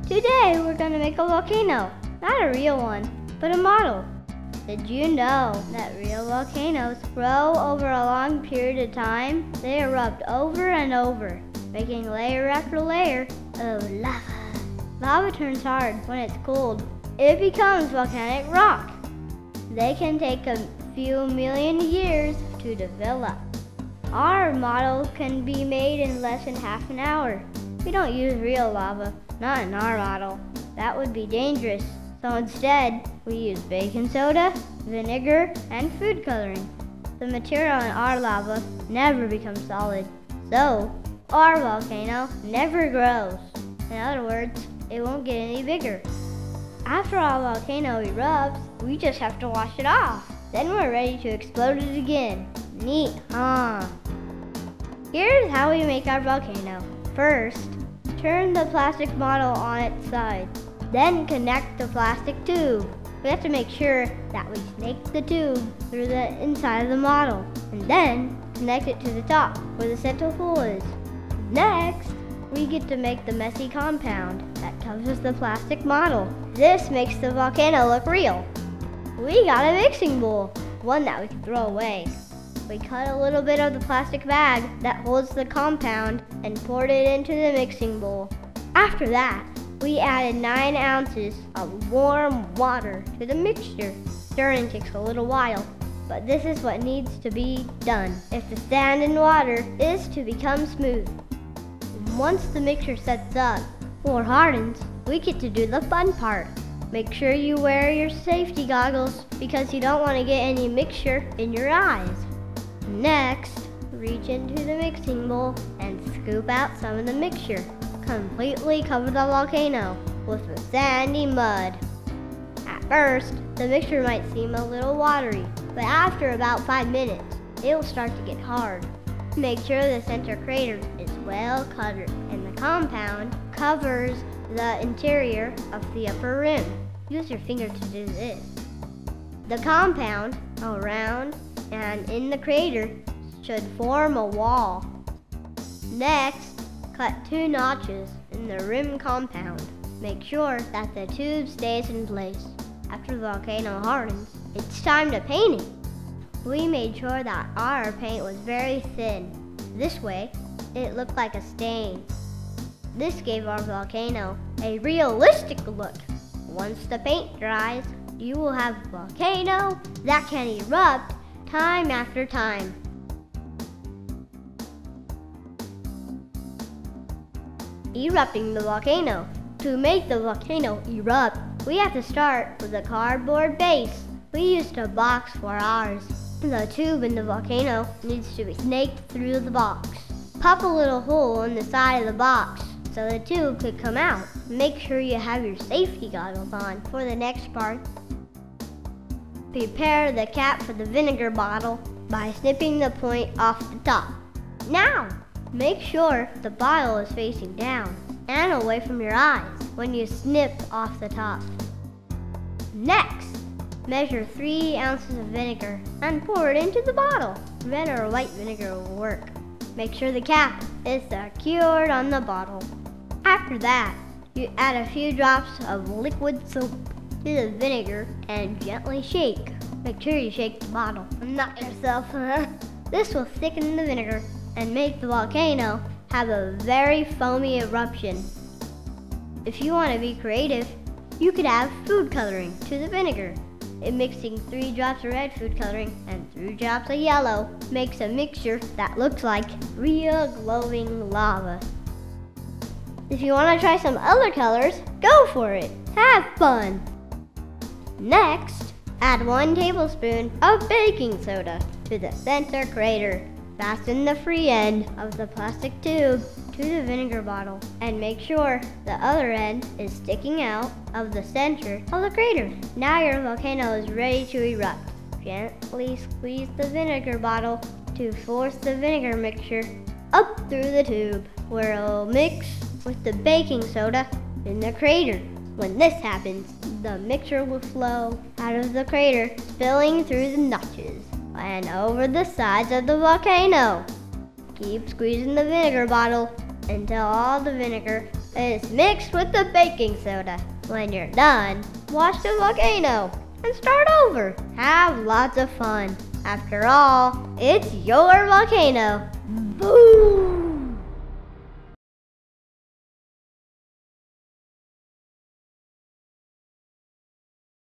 Today we're gonna make a volcano. Not a real one, but a model. Did you know that real volcanoes grow over a long period of time? They erupt over and over, making layer after layer of lava. Lava turns hard when it's cooled. It becomes volcanic rock. They can take a few million years to develop. Our model can be made in less than half an hour. We don't use real lava, not in our model. That would be dangerous. So instead, we use baking soda, vinegar, and food coloring. The material in our lava never becomes solid. So, our volcano never grows. In other words, it won't get any bigger. After our volcano erupts, we just have to wash it off. Then we're ready to explode it again. Neat, huh? Here's how we make our volcano. First, turn the plastic model on its side. Then connect the plastic tube. We have to make sure that we snake the tube through the inside of the model. And then connect it to the top where the central hole is. Next, we get to make the messy compound that covers the plastic model. This makes the volcano look real. We got a mixing bowl, one that we can throw away. We cut a little bit of the plastic bag that holds the compound and poured it into the mixing bowl. After that, we added 9 ounces of warm water to the mixture. Stirring takes a little while, but this is what needs to be done if the sand and water is to become smooth. Once the mixture sets up or hardens, we get to do the fun part. Make sure you wear your safety goggles because you don't want to get any mixture in your eyes. Next, reach into the mixing bowl and scoop out some of the mixture. Completely cover the volcano with the sandy mud. At first, the mixture might seem a little watery, but after about 5 minutes, it will start to get hard. Make sure the center crater is well covered and the compound covers the interior of the upper rim. Use your finger to do this. The compound around and in the crater should form a wall. Next, cut 2 notches in the rim compound. Make sure that the tube stays in place. After the volcano hardens, it's time to paint it. We made sure that our paint was very thin. This way, it looked like a stain. This gave our volcano a realistic look. Once the paint dries, you will have a volcano that can erupt time after time. Erupting the volcano. To make the volcano erupt, we have to start with a cardboard base. We used a box for ours. The tube in the volcano needs to be snaked through the box. Pop a little hole in the side of the box so the tube could come out. Make sure you have your safety goggles on for the next part. Prepare the cap for the vinegar bottle by snipping the point off the top. Now, make sure the bottle is facing down and away from your eyes when you snip off the top. Next, measure 3 ounces of vinegar and pour it into the bottle. Red or white vinegar will work. Make sure the cap is secured on the bottle. After that, you add a few drops of liquid soap to the vinegar and gently shake. Make sure you shake the bottle and not yourself. This will thicken the vinegar and make the volcano have a very foamy eruption. If you want to be creative, you could add food coloring to the vinegar. Mixing 3 drops of red food coloring and 3 drops of yellow makes a mixture that looks like real glowing lava. If you want to try some other colors, go for it. Have fun! Next, add 1 tablespoon of baking soda to the center crater. Fasten the free end of the plastic tube to the vinegar bottle and make sure the other end is sticking out of the center of the crater. Now your volcano is ready to erupt. Gently squeeze the vinegar bottle to force the vinegar mixture up through the tube where it will mix with the baking soda in the crater. When this happens, the mixture will flow out of the crater, spilling through the notches and over the sides of the volcano. Keep squeezing the vinegar bottle until all the vinegar is mixed with the baking soda. When you're done, wash the volcano and start over. Have lots of fun. After all, it's your volcano. Boom!